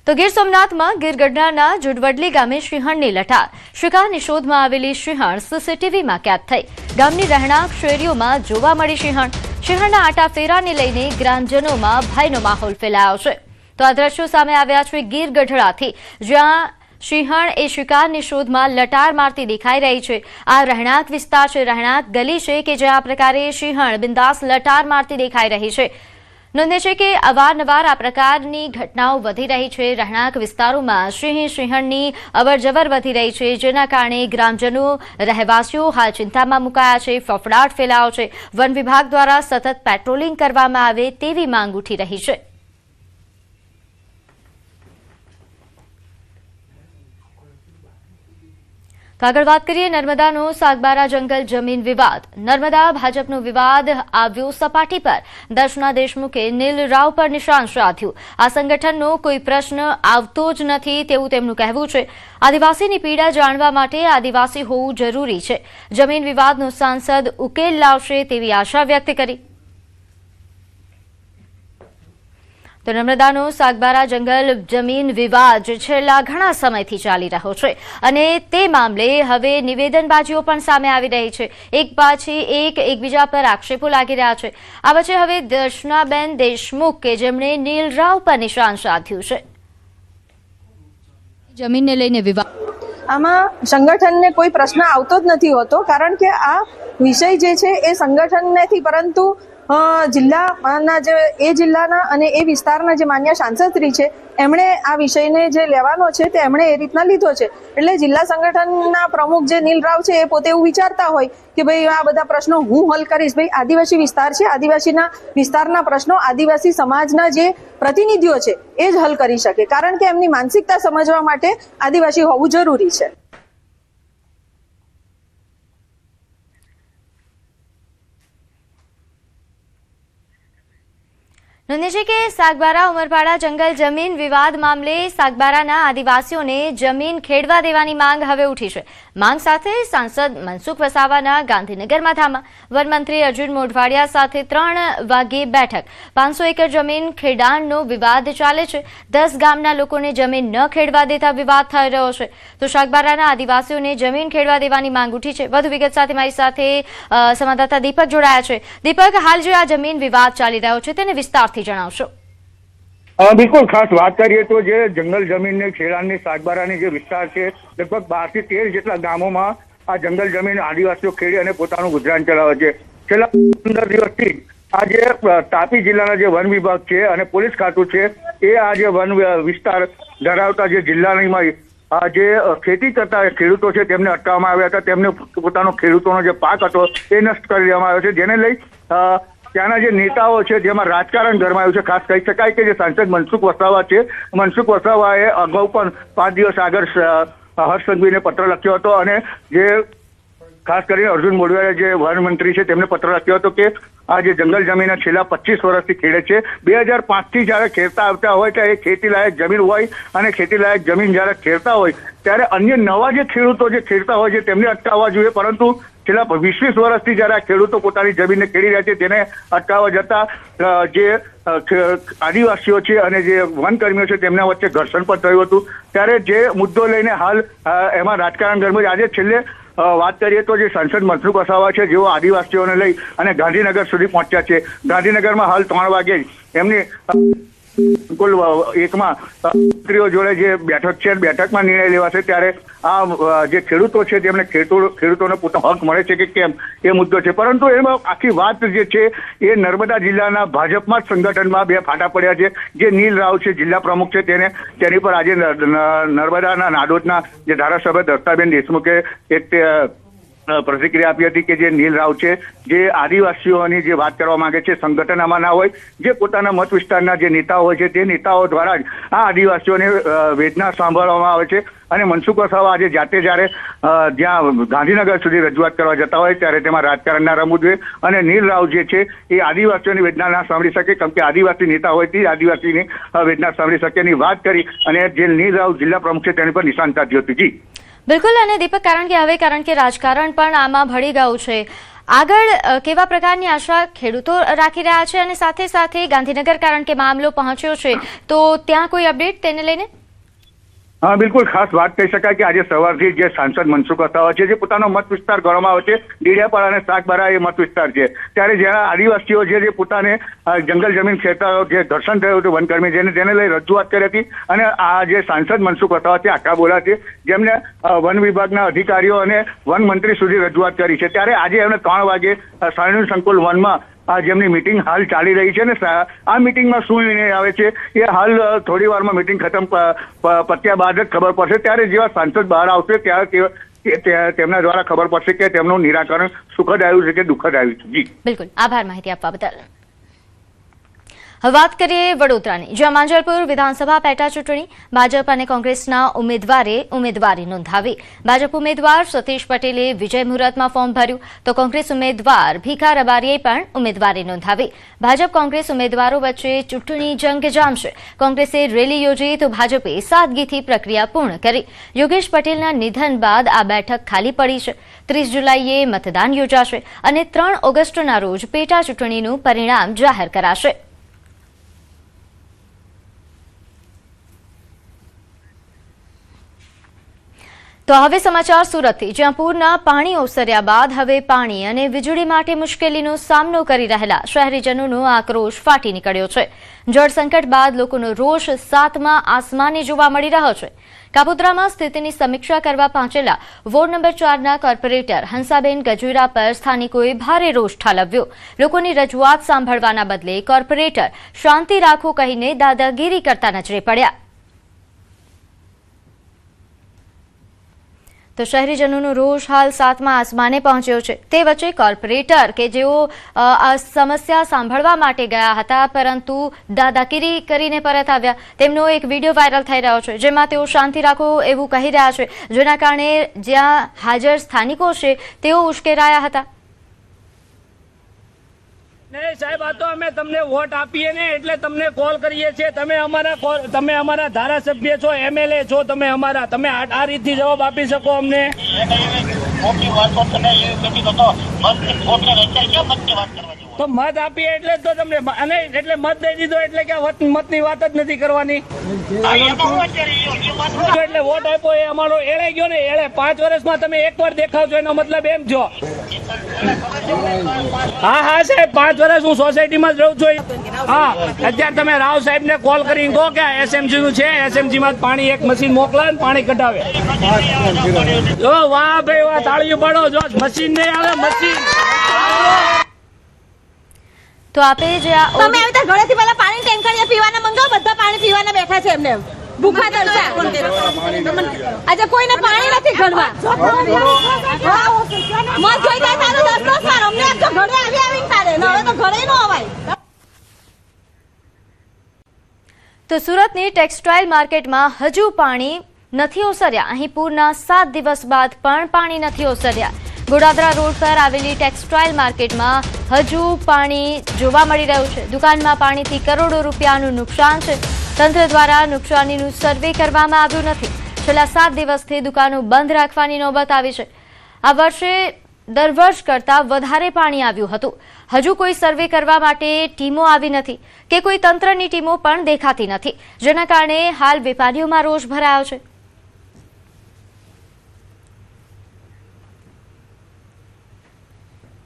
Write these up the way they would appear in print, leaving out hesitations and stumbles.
તો ગીર સોમનાથમાં ગીર ગઢડાના જુડવડલી ગામે સિંહણની લટાર શિકારની શોધમાં આવેલી સિંહણ સીસીટીવીમાં કેદ થઈ। ગામની રહેણાંક શેરીઓમાં જોવા મળી સિંહણના આટાફેરાને લઈને ગ્રામજનોમાં ભયનો માહોલ ફેલાયો છે। તો આ દ્રશ્યો સામે આવ્યા છે ગીર ગઢડાથી, જ્યાં સિંહણ એ શિકારની શોધમાં લટાર મારતી દેખાઈ રહી છે। આ રહેણાંક વિસ્તાર છે, રહેણાંક ગલી છે કે જ્યાં આ પ્રકારે સિંહણ બિંદાસ લટાર મારતી દેખાઈ રહી છે। નોંધે છે કે અવારનવાર આ પ્રકારની ઘટનાઓ વધી રહી છે। રહેણાંક વિસ્તારોમાં સિંહણની અવરજવર વધી રહી છે, જેના કારણે ગ્રામજનો, રહેવાસીઓ હાલ ચિંતામાં મુકાયા છે, ફફડાટ ફેલાયો છે। વન વિભાગ દ્વારા સતત પેટ્રોલિંગ કરવામાં આવે તેવી માંગ ઉઠી રહી છે। આગળ વાત કરીએ નર્મદાનો સાગબારા જંગલ જમીન વિવાદ। નર્મદા ભાજપનો વિવાદ આવ્યો સપાટી પર। દર્શના દેશમુખે નીલ રાવ પર નિશાન સાધ્યું। આ સંગઠનનો કોઈ પ્રશ્ન આવતો જ નથી તેવું તેમનું કહેવું છે। આદિવાસીની પીડા જાણવા માટે આદિવાસી હોવું જરૂરી છે। જમીન વિવાદનો સાંસદ ઉકેલ લાવશે તેવી આશા વ્યક્ત કરી। તો નર્મદાનો સાગબારા જંગલ જમીન વિવાદ છેલ્લા ઘણા સમયથી ચાલી રહ્યો છે અને તે મામલે હવે નિવેદનબાજીઓ પણ સામે આવી રહી છે। એક પાછી એક એકબીજા પર આક્ષેપો લાગી રહ્યા છે। આ વચ્ચે હવે દર્શનાબેન દેશમુખ કે જેમણે નીલ રાવ પર નિશાન સાધ્યું છે। જમીનને લઈને વિવાદ, આમાં સંગઠનને કોઈ પ્રશ્ન આવતો જ નથી હોતો, કારણ કે આ વિષય જે છે એ સંગઠન નથી, પરંતુ જિલ્લાના જિલ્લાના અને એ વિસ્તારના જે માન્ય સાંસદશ્રી છે એમણે આ વિષયને જે લેવાનો છે તે એમણે એ રીતના લીધો છે। એટલે જિલ્લા સંગઠનના પ્રમુખ જે નીલ રાવ છે એ પોતે એવું વિચારતા હોય કે ભાઈ આ બધા પ્રશ્નો હું હલ કરીશ। ભાઈ આદિવાસી વિસ્તાર છે, આદિવાસીના વિસ્તારના પ્રશ્નો આદિવાસી સમાજના જે પ્રતિનિધિઓ છે એ જ હલ કરી શકે, કારણ કે એમની માનસિકતા સમજવા માટે આદિવાસી હોવું જરૂરી છે। નોંધે છે કે સાગબારા ઉમરપાડા જંગલ જમીન વિવાદ મામલે સાગબારાના આદિવાસીઓને જમીન ખેડવા દેવાની માંગ હવે ઉઠી છે। માંગ સાથે સાંસદ મનસુખ વસાવાના ગાંધીનગરમાં ધામા। વનમંત્રી અર્જુન મોઢવાડિયા સાથે 3 વાગ્યે બેઠક। 500 એકર જમીન ખેડાણનો વિવાદ ચાલે છે। 10 ગામના લોકોને જમીન ન ખેડવા દેતા વિવાદ થઈ રહ્યો છે। તો સાગબારાના આદિવાસીઓને જમીન ખેડવા દેવાની માંગ ઉઠી છે। વધુ વિગત સાથે મારી સાથે સંવાદદાતા દીપક જોડાયા છે। દીપક, હાલ જે આ જમીન વિવાદ ચાલી રહ્યો છે તેને વિસ્તારથી જણાવશો। બિલકુલ, ખાસ વાત કરીએ તો જે જંગલ જમીનની ખેડાણની સાગબારાની જે વિસ્તાર છે, લગભગ 12 થી 13 જેટલા ગામોમાં આ જંગલ જમીન આદિવાસીઓ ખેડી અને પોતાનું ગુજરાન ચલાવે છે। છેલ્લા 15 દિવસથી આ જે તાપી જિલ્લાના જે વન વિભાગ છે અને પોલીસ ખાતું છે એ આ જે વન વિસ્તાર ધરાવતા જે જિલ્લાની જે ખેતી કરતા ખેડૂતો છે તેમને અટકાવવામાં આવ્યા હતા। તેમને પોતાનો ખેડૂતોનો જે પાક હતો એ નષ્ટ કરી દેવામાં આવ્યો છે, જેને લઈ ત્યાંના જે નેતાઓ છે જેમાં રાજકારણ ગરમાયું છે। ખાસ કહી શકાય કે જે સાંસદ મનસુખ વસાવા છે, મનસુખ વસાવાએ અગાઉ પણ 5 દિવસ આગળ હર્ષ સંઘવીને પત્ર લખ્યો હતો અને જે ખાસ કરીને અર્જુન મોઢવાડિયા જે વન મંત્રી છે તેમને પત્ર લખ્યો હતો કે આ જે જંગલ જમીન છેલ્લા 25 વર્ષથી ખેડે છે। 2005 થી જયારે ખેડતા આવતા હોય ત્યારે ખેતી લાયક જમીન હોય અને ખેતી લાયક જમીન જયારે ખેડતા હોય ત્યારે અન્ય નવા જે ખેડૂતો જે ખેડતા હોય છે તેમને અટકાવવા જોઈએ, પરંતુ છેલ્લા 20 વર્ષથી જયારે આ ખેડૂતો પોતાની જમીનને ખેડી રહ્યા છે તેને અટકાવવા જતા જે આદિવાસીઓ છે અને જે વનકર્મીઓ છે તેમના વચ્ચે ઘર્ષણ પણ થયું હતું। ત્યારે જે મુદ્દો લઈને હાલ એમાં રાજકારણ ગરમાયું। આજે છેલ્લે વાત કરીએ તો જે સાંસદ મનસુખ વસાવા છે જેઓ આદિવાસીઓને લઈ અને ગાંધીનગર સુધી પહોંચ્યા છે। ગાંધીનગરમાં હાલ 3 વાગે એમની કુલ એકમાં મંત્રીઓ જોડે જે બેઠક છે, બેઠકમાં નિર્ણય લેવાશે। ત્યારે આ જે ખેડૂતો છે તેમને ખેડૂતોને પોતાનો હક મળે છે કે કેમ એ મુદ્દો છે, પરંતુ એમાં આખી વાત જે છે એ નર્મદા જિલ્લાના ભાજપમાં જ સંગઠનમાં 2 ફાટા પડ્યા છે। જે નીલ રાવ છે જિલ્લા પ્રમુખ છે તેની પર આજે નર્મદાના નાડોદના જે ધારાસભ્ય દર્શનાબેન દેશમુખે એક પ્રતિક્રિયા આપી હતી કે જે નીલ રાવ છે જે આદિવાસીઓની જે વાત કરવા માંગે છે સંગઠન આમાં ના હોય, જે પોતાના મત વિસ્તારના જે નેતાઓ હોય છે તે નેતાઓ દ્વારા જ આ આદિવાસીઓને વેદના સાંભળવામાં આવે છે। અને મનસુખ વસાવા આજે જાતે જ્યારે જ્યાં ગાંધીનગર સુધી રજૂઆત કરવા જતા હોય ત્યારે તેમાં રાજકારણ ના રમવું જોઈએ અને નીલ રાવ જે છે એ આદિવાસીઓની વેદના ના સાંભળી શકે, કેમ કે આદિવાસી નેતા હોય તે આદિવાસીની વેદના સાંભળી શકે એની વાત કરી અને જે નીલ રાવ જિલ્લા પ્રમુખ છે તેની પર નિશાન સાધ્યું હતું। જી બિલકુલ. અને દીપક, કારણ કે રાજકારણ પણ આમાં ભળી ગયું છે, આગળ કેવા પ્રકારની આશા ખેડૂતો રાખી રહ્યા છે, અને સાથે સાથે ગાંધીનગર કારણ કે મામલો પહોંચ્યો છે તો ત્યાં કોઈ અપડેટ તેને લઈને? હા, બિલકુલ ખાસ વાત કહી શકાય કે આજે સવારથી જે સાંસદ મનસુખ વસાવા છે, જે પોતાનો મત વિસ્તાર ગણવામાં આવે છે ડેડિયાપાડા અને સાગબારા એ મત વિસ્તાર છે, ત્યારે જ્યાં આદિવાસીઓ જે પોતાને જંગલ જમીન ખેતરો જે ઘર્ષણ થયું હતું વનકર્મી તેને લઈ રજૂઆત કરી હતી, અને આ જે સાંસદ મનસુખ વસાવા છે આખા બોલા છે, જેમને વન વિભાગના અધિકારીઓ અને વન મંત્રી સુધી રજૂઆત કરી છે, ત્યારે આજે એમને 3 વાગે સાયણ સંકુલ વનમાં જેમની મીટિંગ હાલ ચાલી રહી છે, ને આ મીટિંગમાં શું નિર્ણય આવે છે એ હાલ થોડી વારમાં મીટિંગ ખતમ પત્યા બાદ જ ખબર પડશે. ત્યારે જેવા સાંસદ બહાર આવશે ત્યારે તેમના દ્વારા ખબર પડશે કે તેમનું નિરાકરણ સુખદ આવ્યું છે કે દુઃખદ આવ્યું છે. જી બિલકુલ, આભાર માહિતી આપવા બદલ. હવે વાત કરીએ વડોદરાની, જ્યાં માંજલપુર વિધાનસભા પેટા ચૂંટણી ભાજપ અને કોંગ્રેસના ઉમેદવારે ઉમેદવારી નોંધાવી. ભાજપ ઉમેદવાર સતીશ પટેલે વિજય મુહૂર્તમાં ફોર્મ ભર્યું તો કોંગ્રેસ ઉમેદવાર ભીખા રબારીએ પણ ઉમેદવારી નોંધાવી. ભાજપ કોંગ્રેસ ઉમેદવારો વચ્ચે ચૂંટણી જંગ જામશે. કોંગ્રેસે રેલી યોજી તો ભાજપે સાદગીથી પ્રક્રિયા પૂર્ણ કરી. યોગેશ પટેલના નિધન બાદ આ બેઠક ખાલી પડી છે. 30 જુલાઈએ મતદાન યોજાશે અને 3 ઓગસ્ટના રોજ પેટા ચૂંટણીનું પરિણામ જાહેર કરાશે. તો હવે સમાચાર સુરતથી, જ્યાં પૂરના પાણી ઓસર્યા બાદ હવે પાણી અને વીજળી માટે મુશ્કેલીનો સામનો કરી રહેલા શહેરીજનોનો આક્રોશ ફાટી નીકળ્યો છે. જળ સંકટ બાદ લોકોનો રોષ 7મા આસમાને જોવા મળી રહ્યો છે. કાપોદ્રામાં સ્થિતિની સમીક્ષા કરવા પહોંચેલા વોર્ડ નંબર 4ના કોર્પોરેટર હંસાબેન ગજુરા પર સ્થાનિકોએ ભારે રોષ ઠાલવ્યો. લોકોની રજૂઆત સાંભળવાના બદલે કોર્પોરેટર શાંતિ રાખો કહીને દાદાગીરી કરતા નજરે પડ્યા. તો શહેરીજનોનો રોષ હાલ 7મા આસમાને પહોંચ્યો છે. તે વચ્ચે કોર્પોરેટર કે જેઓ સમસ્યા સાંભળવા માટે ગયા હતા પરંતુ દાદાગીરી કરીને પરત આવ્યા, તેમનો એક વિડીયો વાયરલ થઈ રહ્યો છે, જેમાં તેઓ શાંતિ રાખો એવું કહી રહ્યા છે, જેના કારણે જ્યાં હાજર સ્થાનિકો છે તેઓ ઉશ્કેરાયા હતા. નહીં સાહેબ, આ તો અમે તમને વોટ આપીએ ને એટલે તમને કોલ કરીએ છીએ. તમે અમારા ધારાસભ્ય છો, MLA છો, તમે આ રીતથી જવાબ આપી શકો અમને? તો મત આપીએ એટલે તો તમને અને એટલે મત દઈ દીધો એટલે કે મતની વાત જ નથી કરવાની. એટલે વોટ આપ્યો એ અમારો એળે ગયો ને, એળે 5 વર્ષમાં તમે એકવાર દેખાવજો એનો મતલબ એમ છો. હા સાહેબ, 5 વર્ષ હું સોસાયટીમાં જ રહું છું. હા, અત્યારે તમે રાવ સાહેબ ને કોલ કરીને કહો કે SMG નું છે, SMG માં પાણી એક મશીન મોકલાવે ને પાણી કઢાવે. જો વાહ ભાઈ વાહ, તાળીઓ પાડો. જો મશીન નહીં આવે, મશીન. તો આપે જે તમે આવી રીતે ઘરેથી પેલા પાણી ટેન્કર પીવાના મંગાવો, બધા પાણી પીવાના બેઠા છે એમને ભૂખા તરસા. આજે કોઈને પાણી નથી ઘરમાં. મત જોઈ જાય તારો 10 વાર અમને આજ તો ઘરે આવીને તારે હવે તો ઘરે ન અવાય. તો સુરતની ટેક્સટાઇલ માર્કેટમાં હજુ પાણી નથી ઓસર્યા. અહીં પૂરના 7 દિવસ બાદ પણ પાણી નથી ઓસર્યા. ગોડાદરા રોડ પર આવેલી ટેક્સટાઇલ માર્કેટમાં હજુ પાણી જોવા મળી રહ્યું છે. દુકાનમાં પાણીથી કરોડો રૂપિયાનું નુકસાન છે. તંત્ર દ્વારા નુકસાનીનું સર્વે કરવામાં આવ્યું નથી. છેલ્લા 7 દિવસથી દુકાનો બંધ રાખવાની નોબત આવી છે. આ વર્ષે દર વર્ષ કરતાં વધારે પાણી આવ્યું હતું. હજુ કોઈ સર્વે કરવા માટે ટીમો આવી નથી કે કોઈ તંત્રની ટીમો પણ દેખાતી નથી, જેના કારણે હાલ વેપારીઓમાં રોષ ભરાયો છે.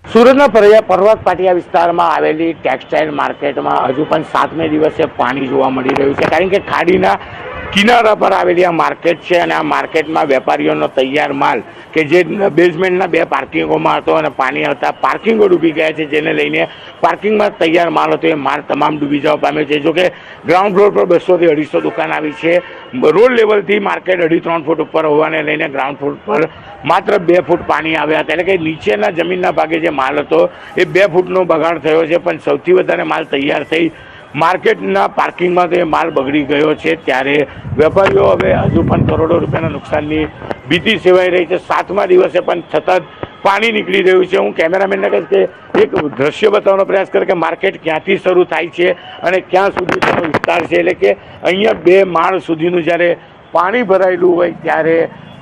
સુરતના પર્વત પાટિયા વિસ્તારમાં આવેલી ટેક્સટાઇલ માર્કેટમાં હજુ પણ 7મે દિવસે પાણી જોવા મળી રહ્યું છે, કારણ કે ખાડીના કિનારા પર આવેલી આ માર્કેટ છે અને આ માર્કેટમાં વેપારીઓનો તૈયાર માલ કે જે બેઝમેન્ટના 2 પાર્કિંગોમાં હતો અને પાણી આવતા પાર્કિંગો ડૂબી ગયા છે, જેને લઈને પાર્કિંગમાં તૈયાર માલ હતો એ માલ તમામ ડૂબી જવા પામ્યો છે. જોકે ગ્રાઉન્ડ ફ્લોર પર 200 થી 250 દુકાન આવી છે. રોડ લેવલથી માર્કેટ 2.5-3 ફૂટ ઉપર હોવાને લઈને ગ્રાઉન્ડ ફ્લોર પર માત્ર 2 ફૂટ પાણી આવ્યા હતા, એટલે કે નીચેના જમીનના ભાગે જે માલ હતો એ 2 ફૂટનો બગાડ થયો છે. પણ સૌથી વધારે માલ તૈયાર થઈ માર્કેટના પાર્કિંગમાં તો એ માલ બગડી ગયો છે. ત્યારે વેપારીઓ હવે હજુ પણ કરોડો રૂપિયાના નુકસાનની ભીતિ સેવાઈ રહી છે. 7મા દિવસે પણ સતત પાણી નીકળી રહ્યું છે. હું કેમેરામેનને કહીશ કે એક દ્રશ્ય બતાવવાનો પ્રયાસ કરે કે માર્કેટ ક્યાંથી શરૂ થાય છે અને ક્યાં સુધી તેનો વિસ્તાર છે. એટલે કે અહીંયા 2 માળ સુધીનું જ્યારે પાણી ભરાયેલું હોય ત્યારે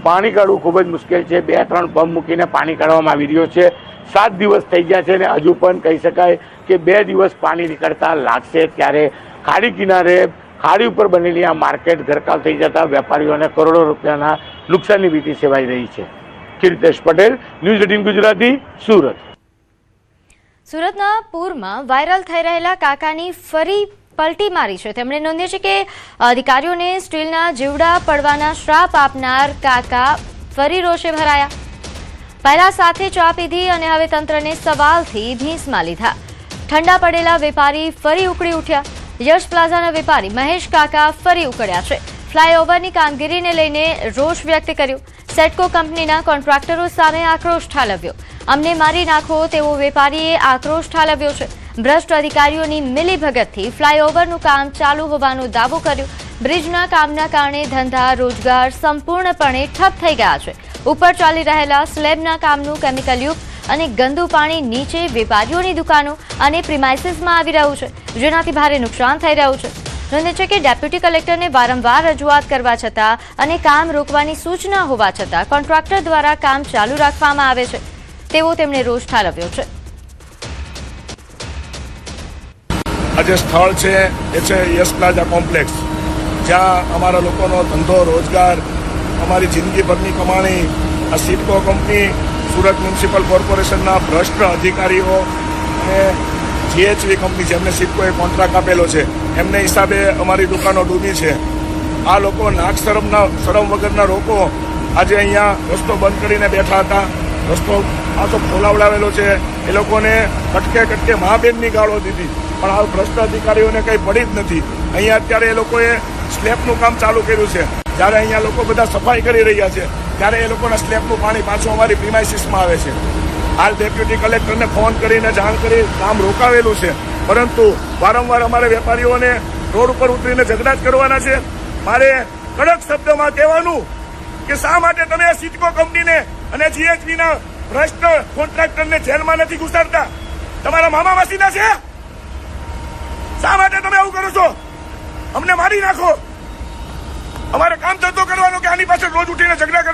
પાણી કાઢવું ખૂબ જ મુશ્કેલ છે. 2-3 પંપ મૂકીને પાણી કાઢવામાં આવી રહ્યો છે. 7 દિવસ થઈ ગયા છે અને હજુ પણ કહી શકાય કે 2 દિવસ પાણી નીકળતા લાગશે. ત્યારે ખાડી કિનારે ખાડી ઉપર બનેલી આ માર્કેટ ગરકાવ થઈ જતા વેપારીઓને કરોડો રૂપિયાના નુકસાનની ભીતિ સેવાઈ રહી છે. કીર્તેશ પટેલ, ન્યૂઝ 18 ગુજરાતી, સુરત. સુરતના પૂરમાં વાયરલ થઈ રહેલા કાકાની ફરી પલટી મારી છે. તેમણે નોંધ્યું છે કે અધિકારીઓને સ્ટીલના જીવડા પડવાના શ્રાપ આપનાર કાકા ફરી રોષે ભરાયા. પહેલા સાથે ચા પીધી અને હવે તંત્રને સવાલથી ભીંસમાં લીધા. ઠંડા પડેલા વેપારી ફરી ઉકળી ઉઠ્યા. યશ પ્લાઝાના વેપારી મહેશ કાકા ફરી ઉકળ્યા છે. ફ્લાયઓવરની કામગીરીને લઈને રોષ વ્યક્ત કર્યો. સેટકો કંપનીના કોન્ટ્રાક્ટરો સામે આક્રોશ ઠાલવ્યો. અમને મારી નાખો તેવો વેપારીએ આક્રોશ ઠાલવ્યો છે. ભ્રષ્ટ અધિકારીઓની મિલીભગતથી ફ્લાયઓવરનું કામ ચાલુ હોવાનો દાવો કર્યો. બ્રિજના કામના કારણે ધંધા રોજગાર સંપૂર્ણપણે ઠપ થઈ ગયા છે. ઉપર ચાલી રહેલા સ્લેબના કામનું કેમિકલયુક્ત અને ગંદુ પાણી નીચે વેપારીઓની દુકાનો અને પ્રિમાઇસીસમાં આવી રહ્યું છે, જેનાથી ભારે નુકસાન થઈ રહ્યું છે. નોંધે છે કે ડેપ્યુટી કલેક્ટરને વારંવાર રજૂઆત કરવા છતાં અને કામ રોકવાની સૂચના હોવા છતાં કોન્ટ્રાક્ટર દ્વારા કામ ચાલુ રાખવામાં આવે છે તેવો તેમણે રોષ ઠાલવ્યો છે. આ જે સ્થળ છે એ છે યશ પ્લાઝા કોમ્પ્લેક્સ, જ્યાં અમારા લોકોનો ધંધો રોજગાર, અમારી જિંદગીભરની કમાણી, આ સિટકો કંપની, સુરત મ્યુનિસિપલ કોર્પોરેશનના ભ્રષ્ટ અધિકારીઓ અને જીએચવી કંપની જેમને સિટકોએ કોન્ટ્રાક્ટ આપેલો છે એમને હિસાબે અમારી દુકાનો ડૂબી છે. આ લોકો નાક શરમ વગરના લોકો આજે અહીંયા રસ્તો બંધ કરીને બેઠા હતા. રસ્તો પાછો ખોલાવડાવેલો છે. એ લોકોને કટકે મા બેનની ગાળો દીધી, પણ આ ભ્રષ્ટ અધિકારીઓને કંઈ પડી જ નથી. અહીંયા અત્યારે એ લોકોએ સ્લેબનું કામ ચાલુ કર્યું છે. જ્યારે અહીંયા લોકો બધા સફાઈ કરી રહ્યા છે ત્યારે એ લોકોના સ્લેબનું પાણી પાછું અમારી પ્રિમાઇસીસમાં આવે છે. હાલ ડેપ્યુટી કલેક્ટરને ફોન કરીને જાણ કરી કામ રોકાવેલું છે, પરંતુ વારંવાર અમારે વેપારીઓને રોડ ઉપર ઉતરીને ઝઘડા જ કરવાના છે. મારે કડક શબ્દમાં કહેવાનું કે શા માટે તમે આ સિટકો કંપનીને અને જીએચવીના ભ્રષ્ટ કોન્ટ્રાક્ટરને જેલમાં નથી ઘુસાડતા? તમારા મામા માસીના છે? શા માટે તમે આવું કરો છો? અમને મારી નાખો. અમારે કામ ધંધો કરવાનો કે આની પાછળ રોજ ઉઠીને ઝઘડા